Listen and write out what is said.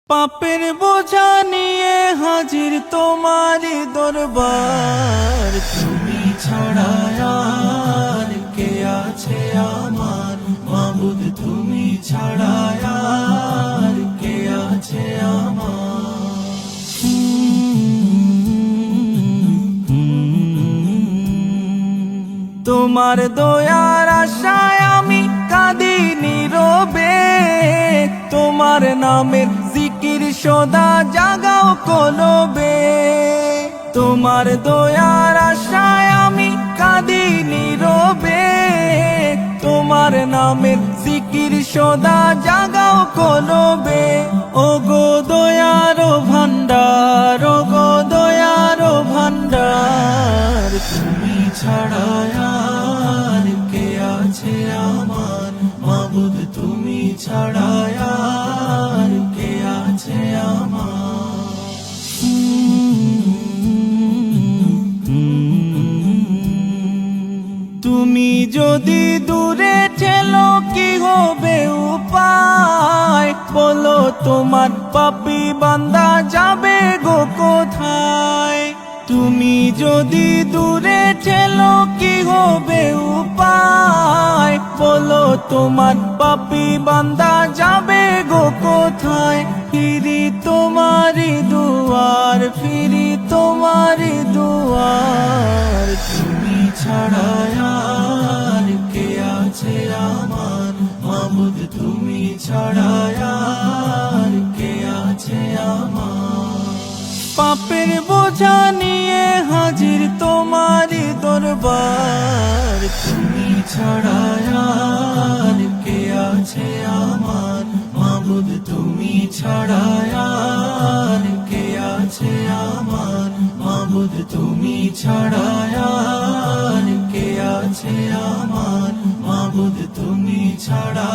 পাপের বোঝা নিয়ে হাজির তোমারই দরবার। তুমি ছাড়া আর কে আছে আমার মাবুদ, তুমি ছাড়া আর কে আছে আমার। তোমার দয়ার আশায় আমি কাঁদি নীরবে, তোমার নামের জিকির সদা জাগাও কলবে। তোমার দয়ার আশায় আমি কাঁদি নীরবে, তোমার নামের জিকির সদা জাগাও কলবে। ও গো দয়ার ভান্ডার, ও গো দয়ার ভান্ডার, তুমি ছাড়া আর কে আছে আমার মাবুদ, তুমি ছাড়া আর কে আছে আমার। তুমি যদি দূরে ঠেলো কি হবে উপায়, বলো তোমার পাপী বান্দা যাবে গো কোথায়। তুমি যদি দূরে ঠেলো কি হবে উপায়, বলো তোমার পাপী বান্দা যাবে গো কোথায়। ফিরি তোমারি দুয়ার, ফিরি তোমারি দুয়ার, তুমি ছাড়া আর কে আছে আমার মাবুদ, তুমি ছাড়া আর কে আছে আমার। পাপের বোঝা নিয়ে হাজির তোমারই দরবার। তুমি ছাড়া আর কে আছে আমার মাবুদ, তুমি ছাড়া আর কে আছে আমার মাবুদ, তুমি ছাড়া আর কে আছে আমার মাবুদ, তুমি ছাড়া।